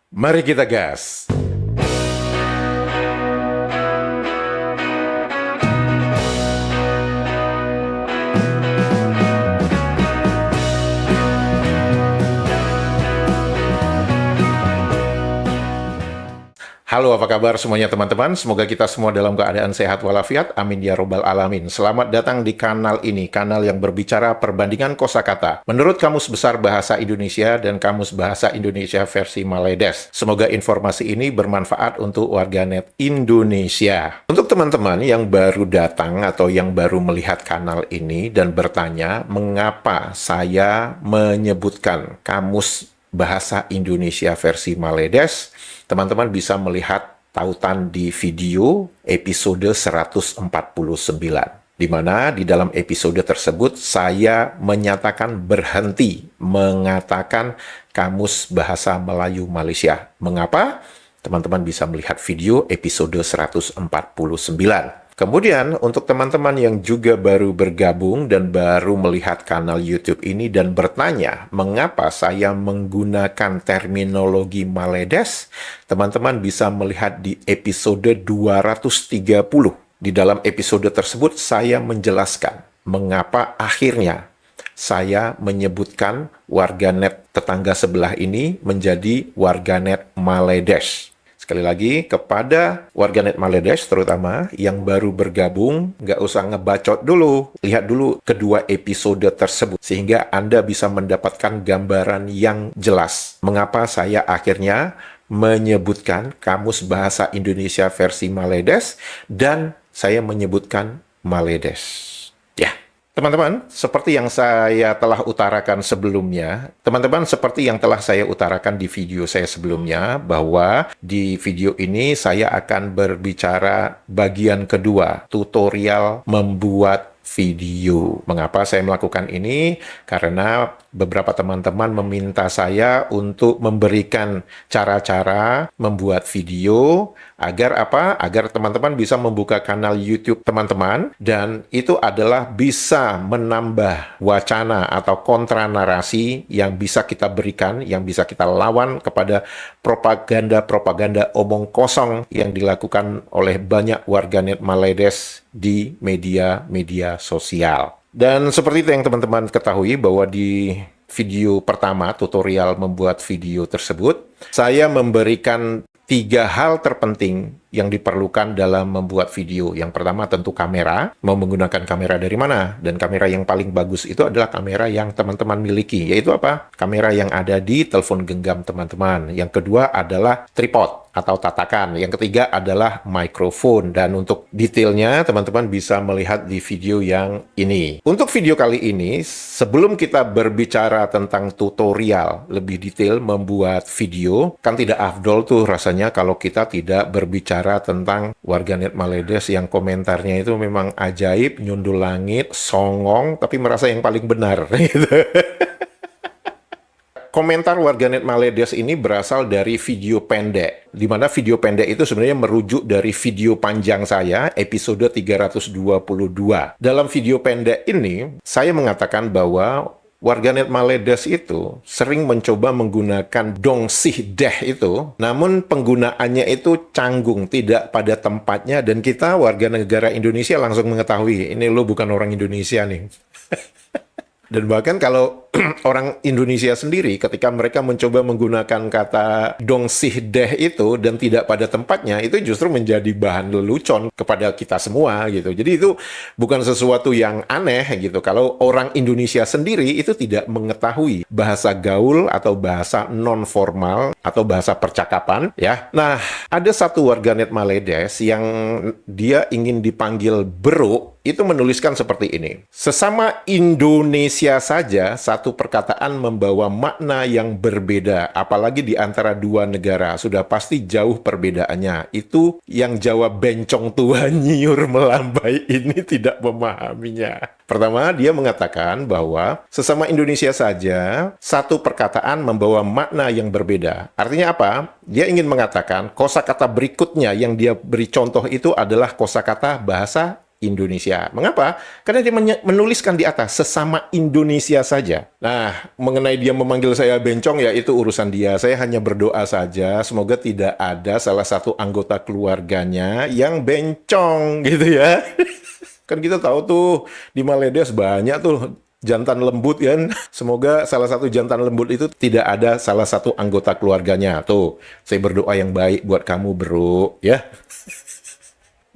Mari kita gas! Halo, apa kabar semuanya teman-teman? Semoga kita semua dalam keadaan sehat walafiat. Amin ya robbal alamin. Selamat datang di kanal ini, kanal yang berbicara perbandingan kosakata menurut Kamus Besar Bahasa Indonesia dan Kamus Bahasa Indonesia versi Maledes. Semoga informasi ini bermanfaat untuk warganet Indonesia. Untuk teman-teman yang baru datang atau yang baru melihat kanal ini dan bertanya mengapa saya menyebutkan Kamus Bahasa Indonesia versi Maledes, teman-teman bisa melihat tautan di video episode 149, di mana di dalam episode tersebut saya menyatakan berhenti mengatakan Kamus Bahasa Melayu Malaysia. Mengapa? Teman-teman bisa melihat video episode 149. Kemudian, untuk teman-teman yang juga baru bergabung dan baru melihat kanal YouTube ini dan bertanya mengapa saya menggunakan terminologi Maledes, teman-teman bisa melihat di episode 230. Di dalam episode tersebut, saya menjelaskan mengapa akhirnya saya menyebutkan warganet tetangga sebelah ini menjadi warganet Maledes. Sekali lagi, kepada warganet Maledes terutama yang baru bergabung, nggak usah ngebacot dulu. Lihat dulu kedua episode tersebut, sehingga Anda bisa mendapatkan gambaran yang jelas. Mengapa saya akhirnya menyebutkan Kamus Bahasa Indonesia versi Maledes, dan saya menyebutkan Maledes. Ya. Teman-teman, seperti yang saya telah utarakan sebelumnya, teman-teman seperti yang telah saya utarakan di video saya sebelumnya, bahwa di video ini saya akan berbicara bagian kedua, tutorial membuat video. Mengapa saya melakukan ini? Karena beberapa teman-teman meminta saya untuk memberikan cara-cara membuat video agar apa? Agar teman-teman bisa membuka kanal YouTube teman-teman, dan itu adalah bisa menambah wacana atau kontra narasi yang bisa kita berikan, yang bisa kita lawan kepada propaganda-propaganda omong kosong yang dilakukan oleh banyak warganet Maledes di media-media sosial. Dan seperti itu yang teman-teman ketahui, bahwa di video pertama, tutorial membuat video tersebut, saya memberikan 3 hal terpenting yang diperlukan dalam membuat video. Yang pertama tentu kamera, mau menggunakan kamera dari mana, dan kamera yang paling bagus itu adalah kamera yang teman-teman miliki, yaitu apa? Kamera yang ada di telepon genggam teman-teman. Yang kedua adalah tripod atau tatakan. Yang ketiga adalah mikrofon, dan untuk detailnya teman-teman bisa melihat di video yang ini. Untuk video kali ini, sebelum kita berbicara tentang tutorial lebih detail membuat video, kan tidak afdol tuh rasanya kalau kita tidak berbicara tentang warganet Maledes yang komentarnya itu memang ajaib, nyundul langit, songong, tapi merasa yang paling benar. Gitu. Komentar warganet Maledes ini berasal dari video pendek, di mana video pendek itu sebenarnya merujuk dari video panjang saya, episode 322. Dalam video pendek ini, saya mengatakan bahwa warganet Maledes itu sering mencoba menggunakan dong sih deh itu, namun penggunaannya itu canggung, tidak pada tempatnya, dan kita warga negara Indonesia langsung mengetahui, ini lo bukan orang Indonesia nih. Dan bahkan kalau orang Indonesia sendiri ketika mereka mencoba menggunakan kata dong sih deh itu dan tidak pada tempatnya, itu justru menjadi bahan lelucon kepada kita semua gitu. Jadi itu bukan sesuatu yang aneh gitu. Kalau orang Indonesia sendiri itu tidak mengetahui bahasa gaul atau bahasa non formal atau bahasa percakapan ya. Nah, ada satu warganet Maledes yang dia ingin dipanggil bro, itu menuliskan seperti ini. Sesama Indonesia saja, satu perkataan membawa makna yang berbeda, apalagi di antara dua negara. Sudah pasti jauh perbedaannya. Itu yang jawab bencong tua nyiur melambai ini tidak memahaminya. Pertama, dia mengatakan bahwa sesama Indonesia saja, satu perkataan membawa makna yang berbeda. Artinya apa? Dia ingin mengatakan kosakata berikutnya yang dia beri contoh itu adalah kosakata bahasa Indonesia. Mengapa? Karena dia menuliskan di atas, sesama Indonesia saja. Nah, mengenai dia memanggil saya bencong, ya itu urusan dia. Saya hanya berdoa saja, semoga tidak ada salah satu anggota keluarganya yang bencong, gitu ya. Kan kita tahu tuh, di Maledes banyak tuh jantan lembut kan. Semoga salah satu jantan lembut itu tidak ada salah satu anggota keluarganya. Tuh, saya berdoa yang baik buat kamu, bro, ya.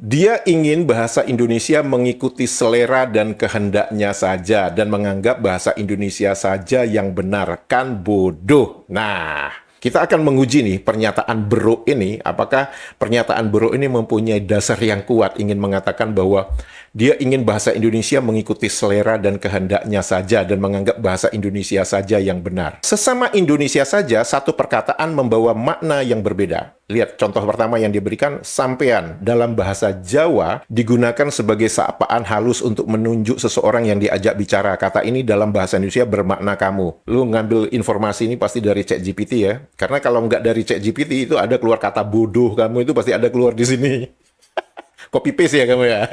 Dia ingin bahasa Indonesia mengikuti selera dan kehendaknya saja dan menganggap bahasa Indonesia saja yang benar. Kan bodoh. Nah, kita akan menguji nih pernyataan bro ini, apakah pernyataan bro ini mempunyai dasar yang kuat ingin mengatakan bahwa dia ingin bahasa Indonesia mengikuti selera dan kehendaknya saja dan menganggap bahasa Indonesia saja yang benar. Sesama Indonesia saja, satu perkataan membawa makna yang berbeda. Lihat contoh pertama yang diberikan, sampean dalam bahasa Jawa digunakan sebagai sapaan halus untuk menunjuk seseorang yang diajak bicara. Kata ini dalam bahasa Indonesia bermakna kamu. Lu ngambil informasi ini pasti dari ChatGPT ya. Karena kalau nggak dari ChatGPT itu ada keluar kata bodoh kamu itu pasti ada keluar di sini. Copy paste ya kamu ya.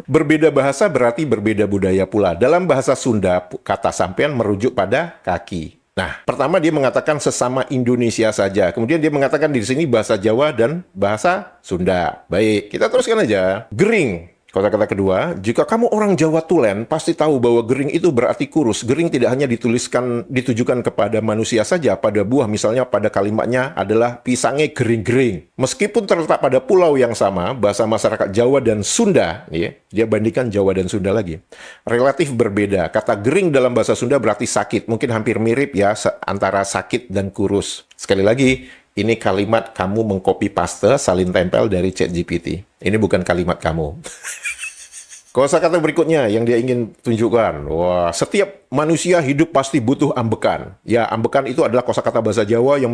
Berbeda bahasa berarti berbeda budaya pula. Dalam bahasa Sunda, kata sampean merujuk pada kaki. Nah, pertama dia mengatakan sesama Indonesia saja. Kemudian dia mengatakan di sini bahasa Jawa dan bahasa Sunda. Baik, kita teruskan aja. Gering. Kata-kata kedua, jika kamu orang Jawa Tulen, pasti tahu bahwa gering itu berarti kurus. Gering tidak hanya ditujukan kepada manusia saja, pada buah. Misalnya pada kalimatnya adalah pisangnya gering-gering. Meskipun terletak pada pulau yang sama, bahasa masyarakat Jawa dan Sunda, ya, dia bandingkan Jawa dan Sunda lagi, relatif berbeda. Kata gering dalam bahasa Sunda berarti sakit. Mungkin hampir mirip ya, antara sakit dan kurus. Sekali lagi, ini kalimat kamu mengcopy paste, salin tempel dari ChatGPT. Ini bukan kalimat kamu. Kosakata berikutnya yang dia ingin tunjukkan. Wah, setiap manusia hidup pasti butuh ambekan. Ya, ambekan itu adalah kosakata bahasa Jawa yang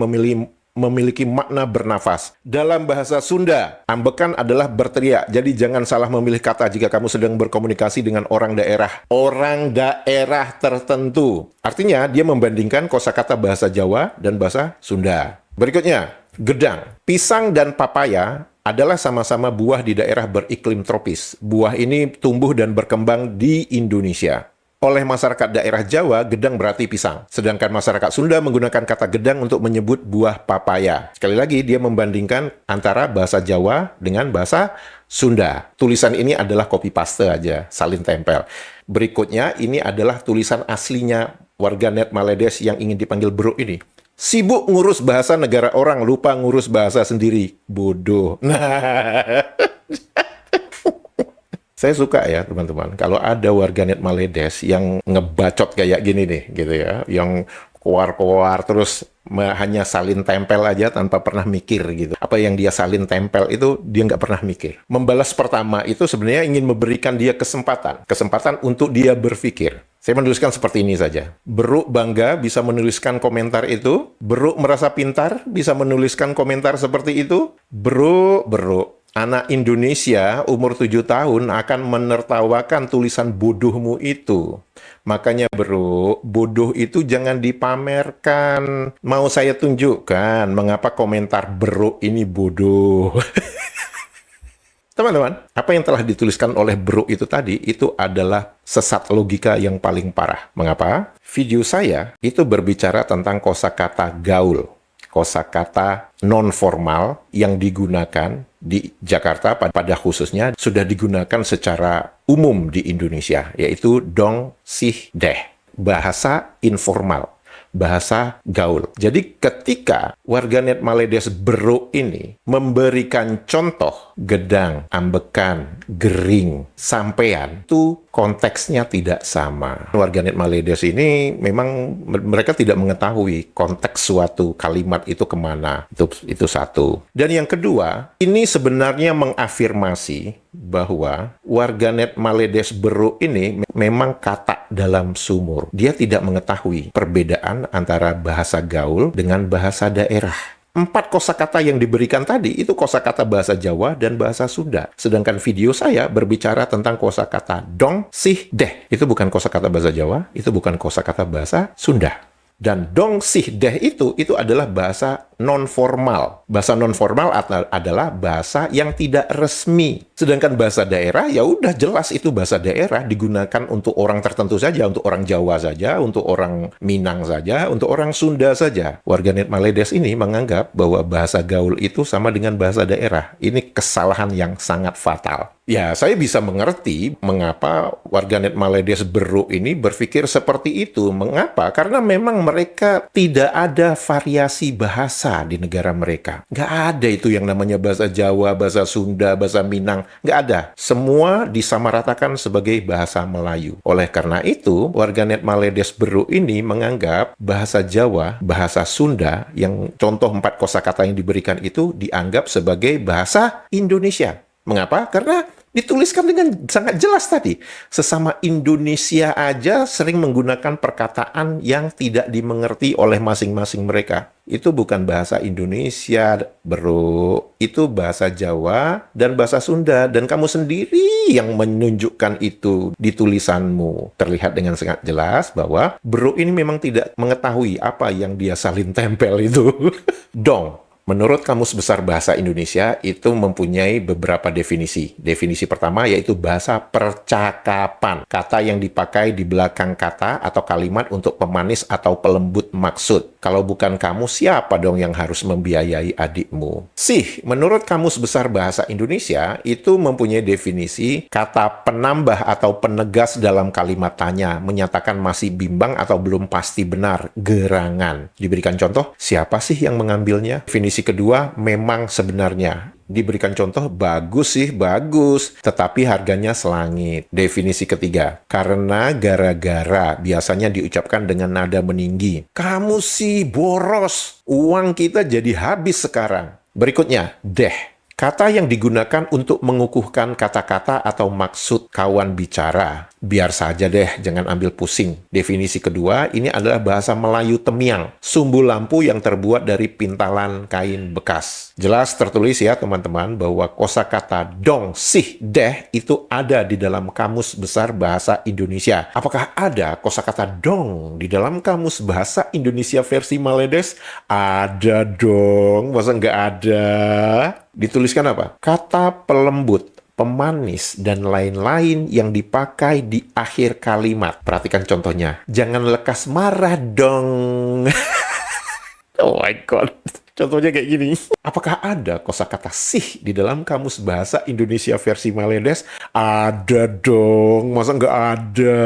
memiliki makna bernafas. Dalam bahasa Sunda, ambekan adalah berteriak. Jadi jangan salah memilih kata jika kamu sedang berkomunikasi dengan orang daerah tertentu. Artinya, dia membandingkan kosakata bahasa Jawa dan bahasa Sunda. Berikutnya, gedang. Pisang dan papaya adalah sama-sama buah di daerah beriklim tropis. Buah ini tumbuh dan berkembang di Indonesia. Oleh masyarakat daerah Jawa, gedang berarti pisang. Sedangkan masyarakat Sunda menggunakan kata gedang untuk menyebut buah papaya. Sekali lagi, dia membandingkan antara bahasa Jawa dengan bahasa Sunda. Tulisan ini adalah copy paste aja, salin tempel. Berikutnya, ini adalah tulisan aslinya warganet Maledes yang ingin dipanggil bro ini. Sibuk ngurus bahasa negara orang, lupa ngurus bahasa sendiri. Bodoh. Nah, saya suka ya teman-teman, kalau ada warganet Maledes yang ngebacot kayak gini nih, gitu ya, yang keluar-keluar terus hanya salin tempel aja tanpa pernah mikir gitu. Apa yang dia salin tempel itu dia nggak pernah mikir. Membalas pertama itu sebenarnya ingin memberikan dia kesempatan untuk dia berpikir. Saya menuliskan seperti ini saja. Bro bangga bisa menuliskan komentar itu. Bro merasa pintar bisa menuliskan komentar seperti itu. Bro, anak Indonesia umur 7 tahun akan menertawakan tulisan bodohmu itu. Makanya bro, bodoh itu jangan dipamerkan. Mau saya tunjukkan mengapa komentar bro ini bodoh. Teman-teman, apa yang telah dituliskan oleh bro itu tadi, itu adalah sesat logika yang paling parah. Mengapa? Video saya itu berbicara tentang kosakata gaul. Kosakata non-formal yang digunakan di Jakarta pada khususnya sudah digunakan secara umum di Indonesia, yaitu dong, sih, deh. Bahasa informal. Bahasa gaul. Jadi ketika warganet Maledes bro ini memberikan contoh gedang, ambekan, gering, sampean, itu konteksnya tidak sama. Warganet Maledes ini memang mereka tidak mengetahui konteks suatu kalimat itu kemana. Itu satu. Dan yang kedua, ini sebenarnya mengafirmasi bahwa warganet Maledes bro ini memang katak dalam sumur. Dia tidak mengetahui perbedaan antara bahasa gaul dengan bahasa daerah. 4 kosakata yang diberikan tadi itu kosakata bahasa Jawa dan bahasa Sunda. Sedangkan video saya berbicara tentang kosakata dong, sih, deh. Itu bukan kosakata bahasa Jawa, itu bukan kosakata bahasa Sunda. Dan dong, sih, deh itu adalah bahasa non-formal. Bahasa non-formal adalah bahasa yang tidak resmi. Sedangkan bahasa daerah, ya udah jelas itu bahasa daerah, digunakan untuk orang tertentu saja, untuk orang Jawa saja, untuk orang Minang saja, untuk orang Sunda saja. Warganet Maledes ini menganggap bahwa bahasa gaul itu sama dengan bahasa daerah. Ini kesalahan yang sangat fatal. Ya, saya bisa mengerti mengapa warganet Maledes Beruk ini berpikir seperti itu. Mengapa? Karena memang mereka tidak ada variasi bahasa di negara mereka. Nggak ada itu yang namanya bahasa Jawa, bahasa Sunda, bahasa Minang. Nggak ada. Semua disamaratakan sebagai bahasa Melayu. Oleh karena itu, warganet Maledes Beruk ini menganggap bahasa Jawa, bahasa Sunda, yang contoh 4 kosakata yang diberikan itu dianggap sebagai bahasa Indonesia. Mengapa? Karena dituliskan dengan sangat jelas tadi. Sesama Indonesia aja sering menggunakan perkataan yang tidak dimengerti oleh masing-masing mereka. Itu bukan bahasa Indonesia, bro. Itu bahasa Jawa dan bahasa Sunda. Dan kamu sendiri yang menunjukkan itu di tulisanmu. Terlihat dengan sangat jelas bahwa bro ini memang tidak mengetahui apa yang dia salin tempel itu. Dong. Menurut Kamus Besar Bahasa Indonesia, itu mempunyai beberapa definisi. Definisi pertama yaitu bahasa percakapan. Kata yang dipakai di belakang kata atau kalimat untuk pemanis atau pelembut maksud. Kalau bukan kamu, siapa dong yang harus membiayai adikmu? Menurut Kamus Besar Bahasa Indonesia, itu mempunyai definisi kata penambah atau penegas dalam kalimat tanya, menyatakan masih bimbang atau belum pasti benar, gerangan. Diberikan contoh, siapa sih yang mengambilnya? Definisi kedua, memang sebenarnya. Diberikan contoh, bagus sih, bagus. Tetapi harganya selangit. Definisi ketiga, karena gara-gara biasanya diucapkan dengan nada meninggi. Kamu sih boros, uang kita jadi habis sekarang. Berikutnya, deh. Kata yang digunakan untuk mengukuhkan kata-kata atau maksud kawan bicara. Biar saja deh, jangan ambil pusing. Definisi kedua, ini adalah bahasa Melayu temiang. Sumbu lampu yang terbuat dari pintalan kain bekas. Jelas tertulis ya teman-teman bahwa kosakata dong, sih, deh itu ada di dalam Kamus Besar Bahasa Indonesia. Apakah ada kosakata dong di dalam Kamus Bahasa Indonesia versi Maledes? Ada dong, masa nggak ada? Dituliskan apa? Kata pelembut, pemanis, dan lain-lain yang dipakai di akhir kalimat. Perhatikan contohnya. Jangan lekas marah dong. Oh my God. Contohnya kayak gini. Apakah ada kosakata sih di dalam Kamus Bahasa Indonesia versi Maledes? Ada dong. Masa nggak ada?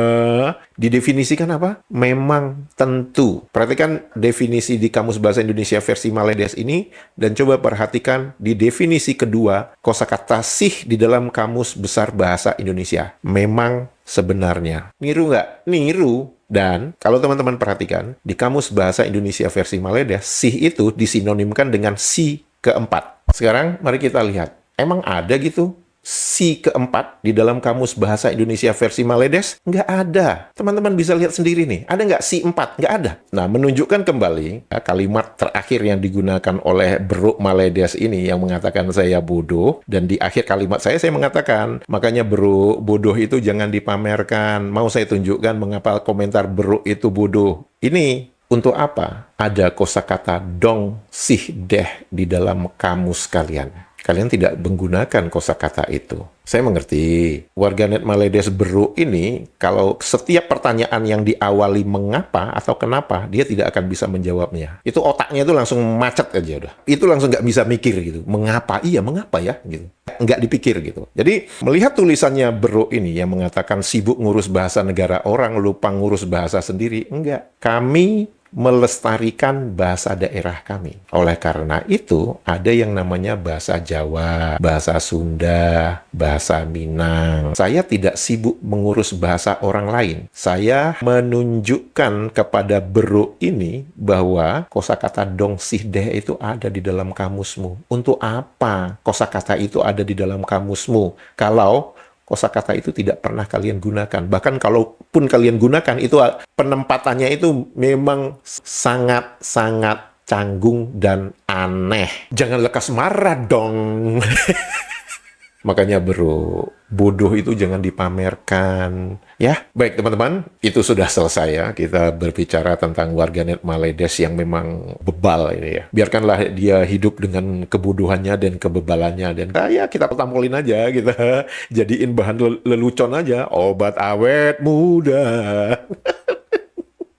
Didefinisikan apa? Memang tentu. Perhatikan definisi di Kamus Bahasa Indonesia versi Maledes ini dan coba perhatikan di definisi kedua kosakata sih di dalam Kamus Besar Bahasa Indonesia. Memang sebenarnya. Niru nggak? Niru. Dan kalau teman-teman perhatikan, di Kamus Bahasa Indonesia versi Maledes, sih itu disinonimkan dengan si keempat. Sekarang mari kita lihat, emang ada gitu si keempat di dalam Kamus Bahasa Indonesia versi Maledes? Nggak ada. Teman-teman bisa lihat sendiri nih, ada nggak si empat? Nggak ada. Nah, menunjukkan kembali ya, kalimat terakhir yang digunakan oleh Beruk Maledes ini yang mengatakan saya bodoh, dan di akhir kalimat saya mengatakan, makanya Beruk, bodoh itu jangan dipamerkan. Mau saya tunjukkan mengapa komentar Beruk itu bodoh. Ini untuk apa? Ada kosakata dong, sih, deh di dalam kamus kalian. Kalian tidak menggunakan kosakata itu. Saya mengerti. Warganet Maledes Beruk ini, kalau setiap pertanyaan yang diawali mengapa atau kenapa, dia tidak akan bisa menjawabnya. Itu otaknya itu langsung macet aja udah. Itu langsung nggak bisa mikir gitu. Mengapa? Iya, mengapa ya? Gitu. Nggak dipikir gitu. Jadi, melihat tulisannya Beruk ini yang mengatakan sibuk ngurus bahasa negara orang, lupa ngurus bahasa sendiri. Enggak. Kami melestarikan bahasa daerah kami. Oleh karena itu, ada yang namanya bahasa Jawa, bahasa Sunda, bahasa Minang. Saya tidak sibuk mengurus bahasa orang lain. Saya menunjukkan kepada Beruk ini bahwa kosakata dong sih deh itu ada di dalam kamusmu. Untuk apa kosakata itu ada di dalam kamusmu? Kalau kosakata itu tidak pernah kalian gunakan. Bahkan kalaupun kalian gunakan, itu penempatannya itu memang sangat-sangat canggung dan aneh. Jangan lekas marah dong. Makanya bro, bodoh itu jangan dipamerkan. Ya, baik teman-teman, itu sudah selesai ya. Kita berbicara tentang warganet Maledes yang memang bebal ini ya. Biarkanlah dia hidup dengan kebodohannya dan kebebalannya. Dan ya kita tampolin aja, kita jadiin bahan lelucon aja. Obat awet muda.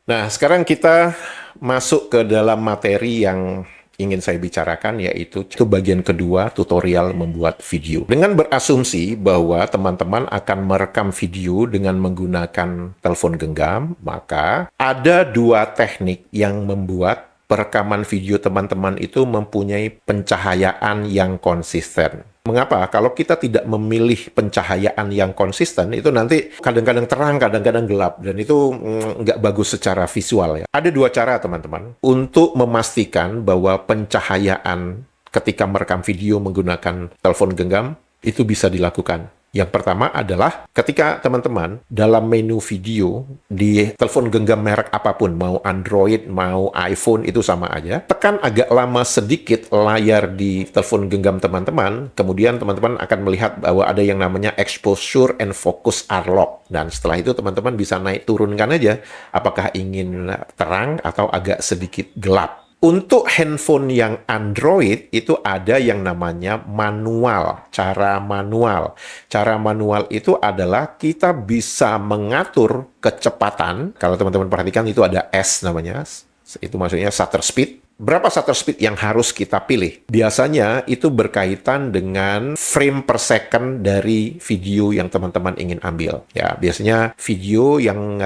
Nah, sekarang kita masuk ke dalam materi yang ingin saya bicarakan, yaitu itu bagian kedua tutorial membuat video. Dengan berasumsi bahwa teman-teman akan merekam video dengan menggunakan telepon genggam, maka ada dua teknik yang membuat perekaman video teman-teman itu mempunyai pencahayaan yang konsisten. Mengapa? Kalau kita tidak memilih pencahayaan yang konsisten, itu nanti kadang-kadang terang, kadang-kadang gelap, dan itu nggak bagus secara visual ya. Ada dua cara, teman-teman, untuk memastikan bahwa pencahayaan ketika merekam video menggunakan telepon genggam itu bisa dilakukan. Yang pertama adalah ketika teman-teman dalam menu video di telepon genggam merek apapun, mau Android, mau iPhone, itu sama aja. Tekan agak lama sedikit layar di telepon genggam teman-teman, kemudian teman-teman akan melihat bahwa ada yang namanya exposure and focus are locked. Dan setelah itu teman-teman bisa naik turunkan aja apakah ingin terang atau agak sedikit gelap. Untuk handphone yang Android itu ada yang namanya manual, cara manual. Cara manual itu adalah kita bisa mengatur kecepatan. Kalau teman-teman perhatikan itu ada S namanya, itu maksudnya shutter speed. Berapa shutter speed yang harus kita pilih? Biasanya itu berkaitan dengan frame per second dari video yang teman-teman ingin ambil. Ya, biasanya video yang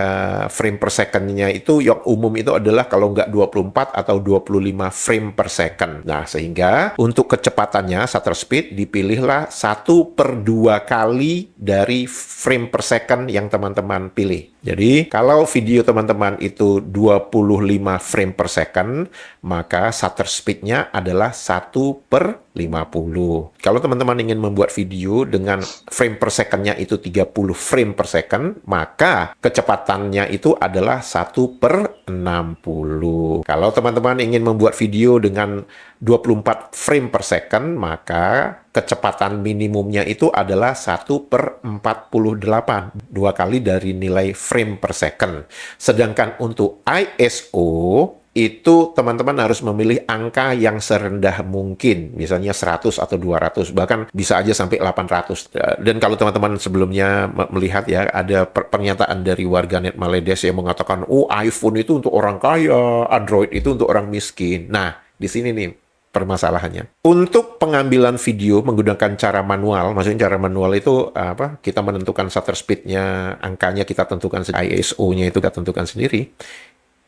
frame per second-nya itu yang umum itu adalah kalau nggak 24 atau 25 frame per second. Nah, sehingga untuk kecepatannya shutter speed dipilihlah 1/2 kali dari frame per second yang teman-teman pilih. Jadi, kalau video teman-teman itu 25 frame per second, maka shutter speed-nya adalah 1/50. Kalau teman-teman ingin membuat video dengan frame per second-nya itu 30 frame per second, maka kecepatannya itu adalah 1/60. Kalau teman-teman ingin membuat video dengan 24 frame per second, maka kecepatan minimumnya itu adalah 1/48, 2 kali dari nilai frame per second. Sedangkan untuk ISO, itu teman-teman harus memilih angka yang serendah mungkin, misalnya 100 atau 200, bahkan bisa aja sampai 800. Dan kalau teman-teman sebelumnya melihat ya, ada pernyataan dari warganet Maledes yang mengatakan, oh iPhone itu untuk orang kaya, Android itu untuk orang miskin. Nah, di sini nih permasalahannya. Untuk pengambilan video menggunakan cara manual, maksudnya cara manual itu apa? Kita menentukan shutter speed-nya, angkanya kita tentukan, ISO-nya itu kita tentukan sendiri.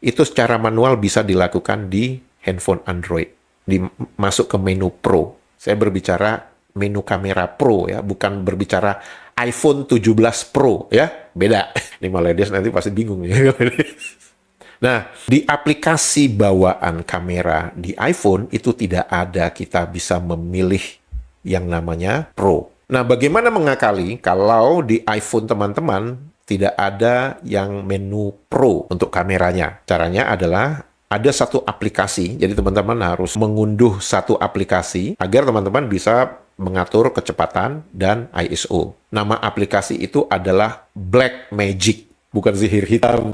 Itu secara manual bisa dilakukan di handphone Android. Masuk ke menu Pro. Saya berbicara menu kamera Pro ya, bukan berbicara iPhone 17 Pro ya. Beda. Ini Maledes nanti pasti bingung ya. Nah, di aplikasi bawaan kamera di iPhone itu tidak ada kita bisa memilih yang namanya Pro. Nah, bagaimana mengakali kalau di iPhone teman-teman tidak ada yang menu Pro untuk kameranya? Caranya adalah ada satu aplikasi, jadi teman-teman harus mengunduh satu aplikasi agar teman-teman bisa mengatur kecepatan dan ISO. Nama aplikasi itu adalah Blackmagic. Bukan sihir hitam,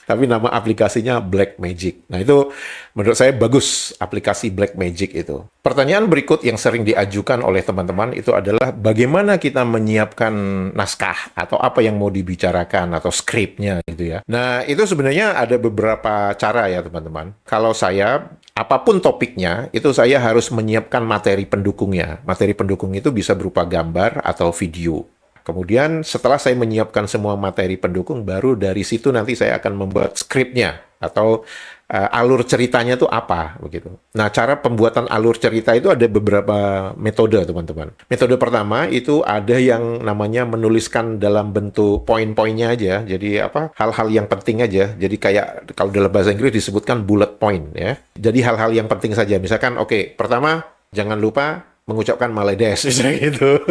tapi nama aplikasinya Blackmagic. Nah, itu menurut saya bagus, aplikasi Blackmagic itu. Pertanyaan berikut yang sering diajukan oleh teman-teman itu adalah bagaimana kita menyiapkan naskah atau apa yang mau dibicarakan atau skripnya gitu ya. Nah, itu sebenarnya ada beberapa cara ya teman-teman. Kalau saya, apapun topiknya, itu saya harus menyiapkan materi pendukungnya. Materi pendukung itu bisa berupa gambar atau video. Kemudian setelah saya menyiapkan semua materi pendukung, baru dari situ nanti saya akan membuat skripnya atau alur ceritanya itu apa begitu. Nah, cara pembuatan alur cerita itu ada beberapa metode, teman-teman. Metode pertama itu ada yang namanya menuliskan dalam bentuk poin-poinnya aja. Jadi apa? Hal-hal yang penting aja. Jadi kayak kalau dalam bahasa Inggris disebutkan bullet point ya. Jadi hal-hal yang penting saja. Misalkan oke, pertama jangan lupa mengucapkan Maledes misalnya gitu.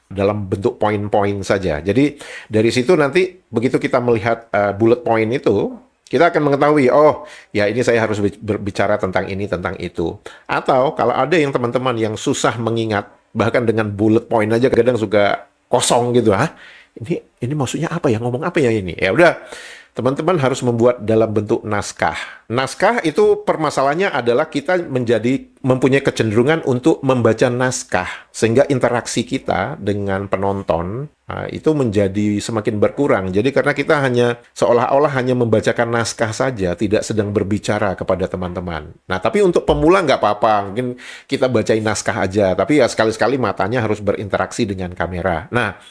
Dalam bentuk poin-poin saja. Jadi dari situ nanti begitu kita melihat bullet point itu, kita akan mengetahui, oh ya ini saya harus berbicara tentang ini, tentang itu. Atau kalau ada yang teman-teman yang susah mengingat Bahkan dengan bullet point aja kadang suka kosong gitu. Hah? Ini maksudnya apa ya? Ngomong apa ya ini? Ya udah, teman-teman harus membuat dalam bentuk naskah. Naskah itu permasalahannya adalah kita mempunyai kecenderungan untuk membaca naskah, sehingga interaksi kita dengan penonton itu menjadi semakin berkurang. Jadi karena kita hanya seolah-olah hanya membacakan naskah saja, tidak sedang berbicara kepada teman-teman. Nah, tapi untuk pemula nggak apa-apa, mungkin kita bacain naskah aja, tapi ya sekali-sekali matanya harus berinteraksi dengan kamera. Nah,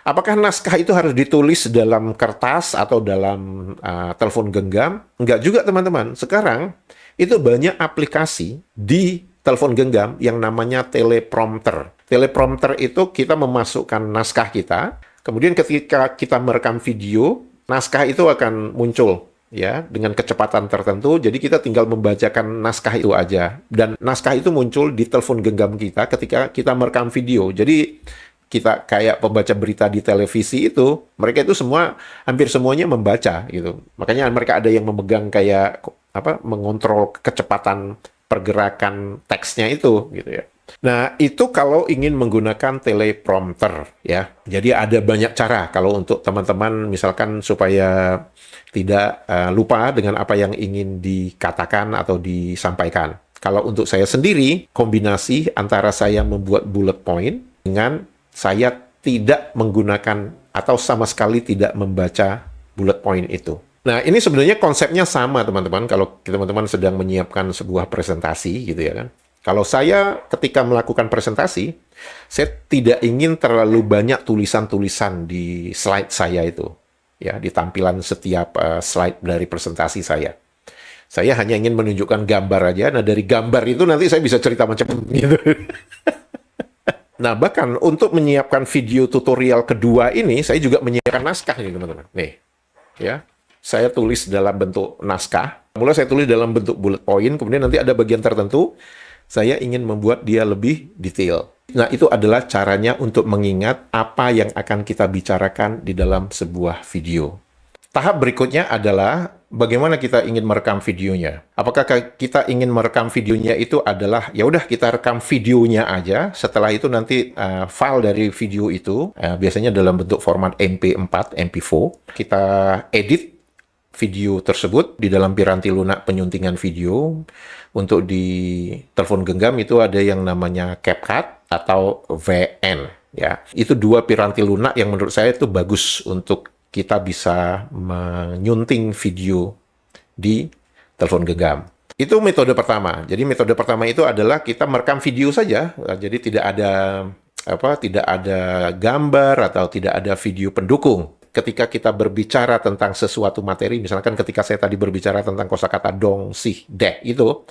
apakah naskah itu harus ditulis dalam kertas atau dalam telepon genggam? Enggak juga, teman-teman. Sekarang itu banyak aplikasi di telepon genggam yang namanya teleprompter. Teleprompter itu kita memasukkan naskah kita, kemudian ketika kita merekam video, naskah itu akan muncul ya dengan kecepatan tertentu. Jadi kita tinggal membacakan naskah itu aja, dan naskah itu muncul di telepon genggam kita ketika kita merekam video. Jadi kita kayak pembaca berita di televisi itu, mereka itu semua, hampir semuanya membaca gitu. Makanya mereka ada yang memegang kayak mengontrol kecepatan pergerakan teksnya itu gitu ya. Nah, itu kalau ingin menggunakan teleprompter ya. Jadi ada banyak cara kalau untuk teman-teman misalkan supaya tidak lupa dengan apa yang ingin dikatakan atau disampaikan. Kalau untuk saya sendiri, kombinasi antara saya membuat bullet point dengan saya tidak menggunakan atau sama sekali tidak membaca bullet point itu. Nah, ini sebenarnya konsepnya sama, teman-teman, kalau teman-teman sedang menyiapkan sebuah presentasi gitu ya kan. Kalau saya ketika melakukan presentasi, saya tidak ingin terlalu banyak tulisan-tulisan di slide saya itu, ya, di tampilan setiap slide dari presentasi saya. Saya hanya ingin menunjukkan gambar aja. Nah, dari gambar itu nanti saya bisa cerita macam gitu. Nah, bahkan untuk menyiapkan video tutorial kedua ini, saya juga menyiapkan naskah nih, teman-teman. Nih, ya, saya tulis dalam bentuk naskah. Mulai saya tulis dalam bentuk bullet point, kemudian nanti ada bagian tertentu, saya ingin membuat dia lebih detail. Nah, itu adalah caranya untuk mengingat apa yang akan kita bicarakan di dalam sebuah video. Tahap berikutnya adalah bagaimana kita ingin merekam videonya. Apakah kita ingin merekam videonya itu adalah, ya udah kita rekam videonya aja, setelah itu nanti file dari video itu, biasanya dalam bentuk format MP4, MP4, kita edit video tersebut di dalam piranti lunak penyuntingan video. Untuk di telepon genggam itu ada yang namanya CapCut atau VN. Ya, itu dua piranti lunak yang menurut saya itu bagus untuk kita bisa menyunting video di telepon genggam. Itu metode pertama. Jadi metode pertama itu adalah kita merekam video saja. Jadi tidak ada gambar atau tidak ada video pendukung. Ketika kita berbicara tentang sesuatu materi, misalkan ketika saya tadi berbicara tentang kosakata dong, sih, deh, itu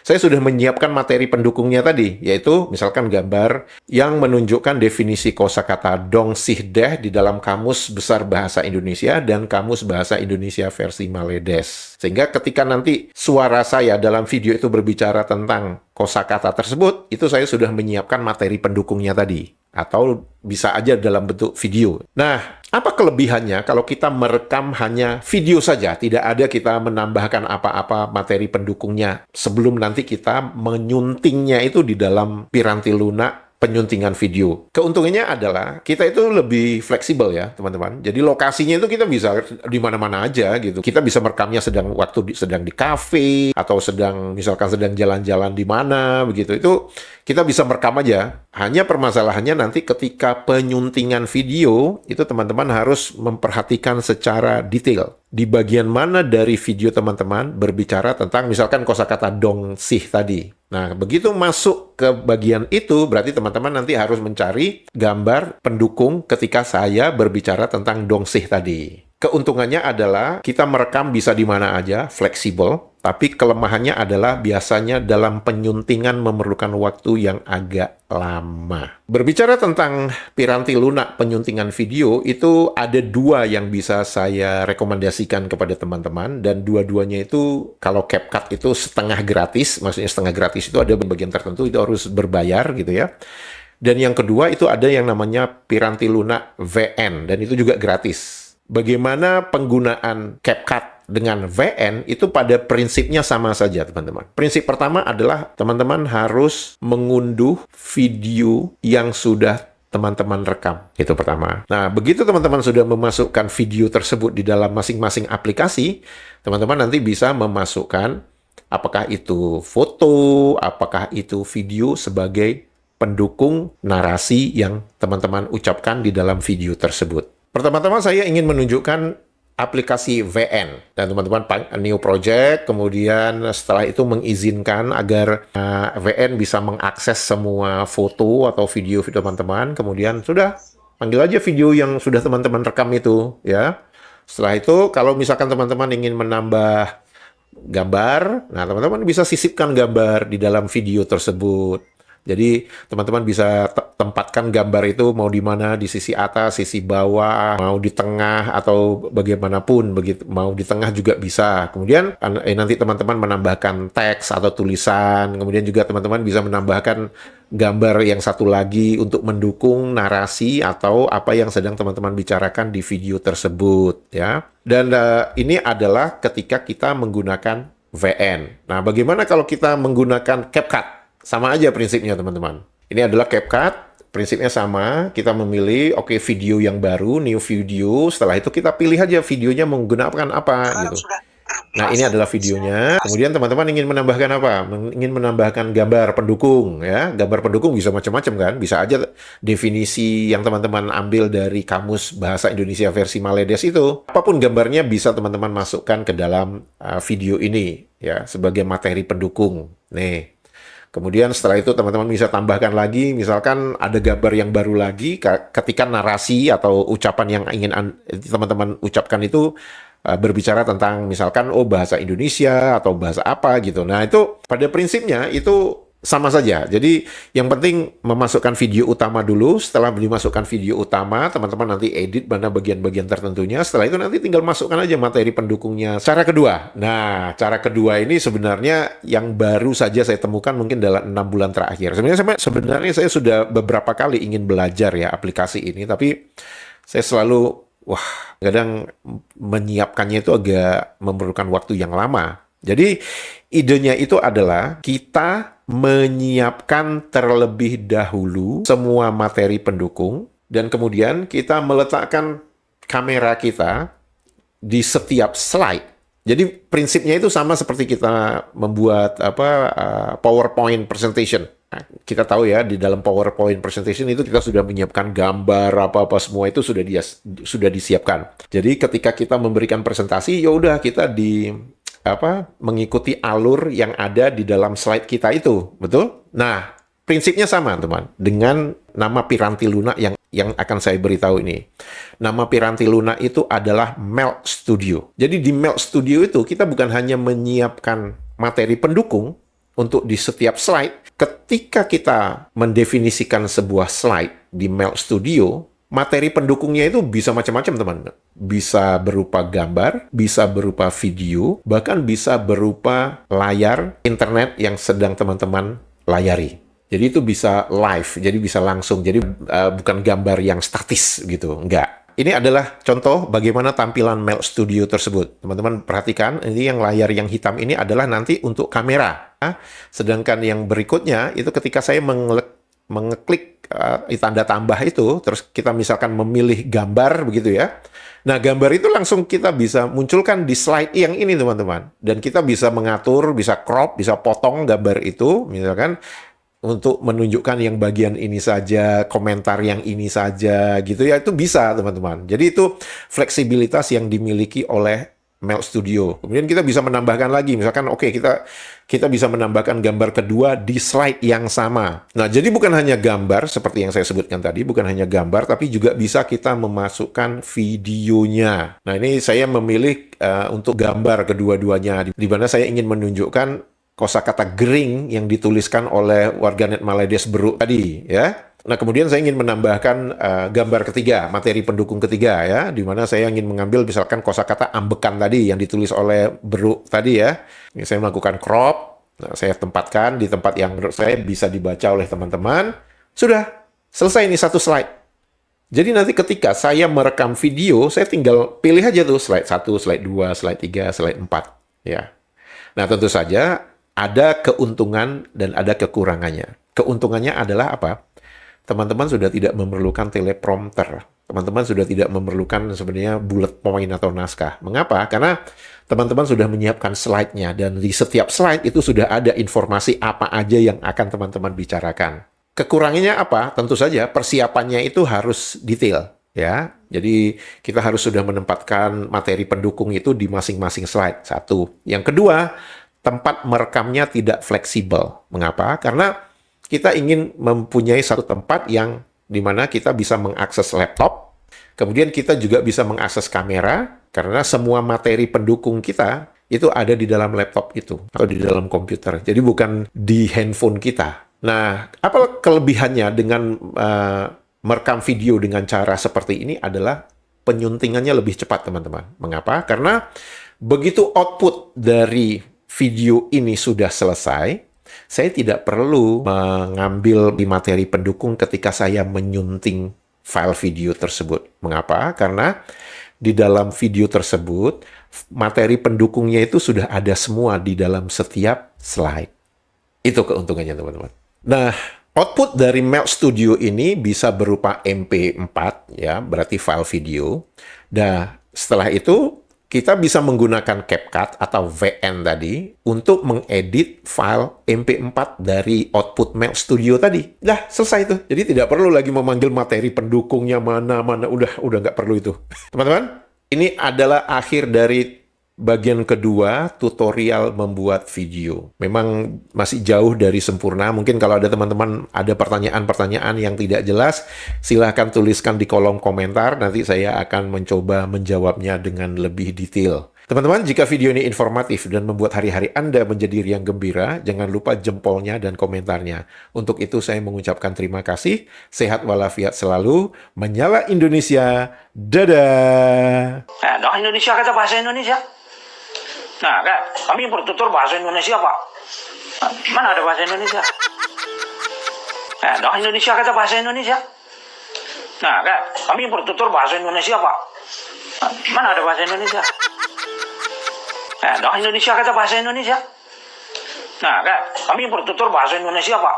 saya sudah menyiapkan materi pendukungnya tadi, yaitu misalkan gambar yang menunjukkan definisi kosakata dong, sih, deh di dalam Kamus Besar Bahasa Indonesia dan Kamus Bahasa Indonesia versi Maledes. Sehingga ketika nanti suara saya dalam video itu berbicara tentang kosakata tersebut, itu saya sudah menyiapkan materi pendukungnya tadi. Atau bisa aja dalam bentuk video. Nah, apa kelebihannya kalau kita merekam hanya video saja, tidak ada kita menambahkan apa-apa materi pendukungnya sebelum nanti kita menyuntingnya itu di dalam piranti lunak penyuntingan video. Keuntungannya adalah kita itu lebih fleksibel ya, teman-teman. Jadi lokasinya itu kita bisa di mana-mana aja gitu. Kita bisa merekamnya sedang di kafe atau misalkan sedang jalan-jalan di mana begitu. Itu kita bisa merekam aja. Hanya permasalahannya nanti ketika penyuntingan video itu teman-teman harus memperhatikan secara detail. Di bagian mana dari video teman-teman berbicara tentang misalkan kosakata dong sih tadi. Nah, begitu masuk ke bagian itu, berarti teman-teman nanti harus mencari gambar pendukung ketika saya berbicara tentang dongsih tadi. Keuntungannya adalah kita merekam bisa di mana aja, fleksibel, tapi kelemahannya adalah biasanya dalam penyuntingan memerlukan waktu yang agak lama. Berbicara tentang piranti lunak penyuntingan video, itu ada dua yang bisa saya rekomendasikan kepada teman-teman, dan dua-duanya itu kalau CapCut itu setengah gratis, maksudnya setengah gratis itu ada bagian tertentu itu harus berbayar gitu ya. Dan yang kedua itu ada yang namanya piranti lunak VN, dan itu juga gratis. Bagaimana penggunaan CapCut dengan VN itu pada prinsipnya sama saja, teman-teman. Prinsip pertama adalah teman-teman harus mengunduh video yang sudah teman-teman rekam. Itu pertama. Nah, begitu teman-teman sudah memasukkan video tersebut di dalam masing-masing aplikasi, teman-teman nanti bisa memasukkan apakah itu foto, apakah itu video sebagai pendukung narasi yang teman-teman ucapkan di dalam video tersebut. Pertama-tama saya ingin menunjukkan aplikasi VN. Dan teman-teman new project, kemudian setelah itu mengizinkan agar VN bisa mengakses semua foto atau video teman-teman. Kemudian sudah, panggil aja video yang sudah teman-teman rekam itu, ya. Setelah itu, kalau misalkan teman-teman ingin menambah gambar, nah teman-teman bisa sisipkan gambar di dalam video tersebut. Jadi teman-teman bisa tempatkan gambar itu mau di mana, di sisi atas, sisi bawah, mau di tengah atau bagaimanapun, begitu. Mau di tengah juga bisa. Kemudian nanti teman-teman menambahkan teks atau tulisan. Kemudian juga teman-teman bisa menambahkan gambar yang satu lagi untuk mendukung narasi atau apa yang sedang teman-teman bicarakan di video tersebut, ya. Dan ini adalah ketika kita menggunakan VN. Nah, bagaimana kalau kita menggunakan CapCut? Sama aja prinsipnya, teman-teman. Ini adalah CapCut, prinsipnya sama. Kita memilih, oke, video yang baru, new video. Setelah itu kita pilih aja videonya menggunakan apa, gitu. Nah, ini adalah videonya. Kemudian teman-teman ingin menambahkan apa? Ingin menambahkan gambar pendukung, ya. Gambar pendukung bisa macam-macam, kan? Bisa aja definisi yang teman-teman ambil dari Kamus Bahasa Indonesia versi Maledes itu. Apapun gambarnya bisa teman-teman masukkan ke dalam video ini, ya, sebagai materi pendukung. Nih. Kemudian setelah itu teman-teman bisa tambahkan lagi, misalkan ada gambar yang baru lagi, ketika narasi atau ucapan yang ingin teman-teman ucapkan itu berbicara tentang misalkan, bahasa Indonesia atau bahasa apa gitu. Nah, itu pada prinsipnya itu sama saja. Jadi yang penting memasukkan video utama dulu. Setelah dimasukkan video utama, teman-teman nanti edit mana bagian-bagian tertentunya. Setelah itu nanti tinggal masukkan aja materi pendukungnya. Cara kedua. Nah, cara kedua ini sebenarnya yang baru saja saya temukan mungkin dalam 6 bulan terakhir. Sebenarnya saya sudah beberapa kali ingin belajar ya aplikasi ini, tapi saya selalu kadang menyiapkannya itu agak memerlukan waktu yang lama. Jadi idenya itu adalah kita menyiapkan terlebih dahulu semua materi pendukung dan kemudian kita meletakkan kamera kita di setiap slide. Jadi prinsipnya itu sama seperti kita membuat PowerPoint presentation. Nah, kita tahu ya di dalam PowerPoint presentation itu kita sudah menyiapkan gambar apa-apa semua itu sudah disiapkan. Jadi ketika kita memberikan presentasi, ya udah kita mengikuti alur yang ada di dalam slide kita itu, betul? Nah, prinsipnya sama, teman, dengan nama Piranti Luna yang akan saya beritahu ini. Nama Piranti Luna itu adalah Melt Studio. Jadi di Melt Studio itu kita bukan hanya menyiapkan materi pendukung untuk di setiap slide. Ketika kita mendefinisikan sebuah slide di Melt Studio, materi pendukungnya itu bisa macam-macam, teman. Bisa berupa gambar, bisa berupa video, bahkan bisa berupa layar internet yang sedang teman-teman layari. Jadi itu bisa live, jadi bisa langsung. Jadi bukan gambar yang statis gitu, enggak. Ini adalah contoh bagaimana tampilan Melt Studio tersebut. Teman-teman perhatikan, ini yang layar yang hitam ini adalah nanti untuk kamera. Sedangkan yang berikutnya itu ketika saya mengeklik tanda tambah itu, terus kita misalkan memilih gambar begitu ya. Nah, gambar itu langsung kita bisa munculkan di slide yang ini, teman-teman. Dan kita bisa mengatur, bisa crop, bisa potong gambar itu, misalkan untuk menunjukkan yang bagian ini saja, komentar yang ini saja, gitu ya, itu bisa, teman-teman. Jadi itu fleksibilitas yang dimiliki oleh Melt Studio. Kemudian kita bisa menambahkan lagi, misalkan kita bisa menambahkan gambar kedua di slide yang sama. Nah, jadi bukan hanya gambar seperti yang saya sebutkan tadi, bukan hanya gambar, tapi juga bisa kita memasukkan videonya. Nah, ini saya memilih untuk gambar kedua-duanya, di mana saya ingin menunjukkan kosakata gering yang dituliskan oleh warganet Maledes Beruk tadi, ya. Nah, kemudian saya ingin menambahkan gambar ketiga, materi pendukung ketiga ya, di mana saya ingin mengambil misalkan kosakata ambekan tadi yang ditulis oleh Beruk tadi ya. Ini saya melakukan crop, saya tempatkan di tempat yang menurut saya bisa dibaca oleh teman-teman. Sudah, selesai ini satu slide. Jadi nanti ketika saya merekam video, saya tinggal pilih aja tuh slide 1, slide 2, slide 3, slide 4. Ya. Nah, tentu saja ada keuntungan dan ada kekurangannya. Keuntungannya adalah apa? Teman-teman sudah tidak memerlukan teleprompter. Teman-teman sudah tidak memerlukan sebenarnya bullet point atau naskah. Mengapa? Karena teman-teman sudah menyiapkan slide-nya, dan di setiap slide itu sudah ada informasi apa aja yang akan teman-teman bicarakan. Kekurangannya apa? Tentu saja persiapannya itu harus detail. Ya, jadi kita harus sudah menempatkan materi pendukung itu di masing-masing slide. Satu. Yang kedua, tempat merekamnya tidak fleksibel. Mengapa? Karena kita ingin mempunyai satu tempat yang dimana kita bisa mengakses laptop, kemudian kita juga bisa mengakses kamera, karena semua materi pendukung kita itu ada di dalam laptop itu, atau di dalam komputer. Jadi bukan di handphone kita. Nah, apa kelebihannya dengan merekam video dengan cara seperti ini adalah penyuntingannya lebih cepat, teman-teman. Mengapa? Karena begitu output dari video ini sudah selesai, saya tidak perlu mengambil di materi pendukung ketika saya menyunting file video tersebut. Mengapa? Karena di dalam video tersebut, materi pendukungnya itu sudah ada semua di dalam setiap slide. Itu keuntungannya, teman-teman. Nah, output dari Melt Studio ini bisa berupa MP4, ya, berarti file video. Nah, setelah itu, kita bisa menggunakan CapCut atau VN tadi untuk mengedit file MP4 dari output Melt Studio tadi. Dah, selesai itu. Jadi tidak perlu lagi memanggil materi pendukungnya mana-mana. Udah nggak perlu itu. Teman-teman, ini adalah akhir dari bagian kedua tutorial membuat video. Memang masih jauh dari sempurna. Mungkin kalau ada teman-teman ada pertanyaan-pertanyaan yang tidak jelas, silahkan tuliskan di kolom komentar. Nanti saya akan mencoba menjawabnya dengan lebih detail. Teman-teman, jika video ini informatif dan membuat hari-hari Anda menjadi riang gembira, jangan lupa jempolnya dan komentarnya. Untuk itu saya mengucapkan terima kasih. Sehat walafiat selalu. Menyala Indonesia. Dadah! Nah, Indonesia kata bahasa Indonesia. Nah, kami bertutur bahasa Indonesia, Pak. Mana ada bahasa Indonesia? Nah, Indonesia kata bahasa Indonesia. Nah, kami bertutur bahasa Indonesia, Pak. Mana ada bahasa Indonesia? Nah, Indonesia kata bahasa Indonesia. Nah, kami bertutur bahasa Indonesia, Pak.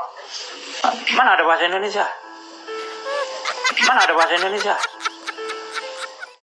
Mana ada bahasa Indonesia? Mana ada bahasa Indonesia?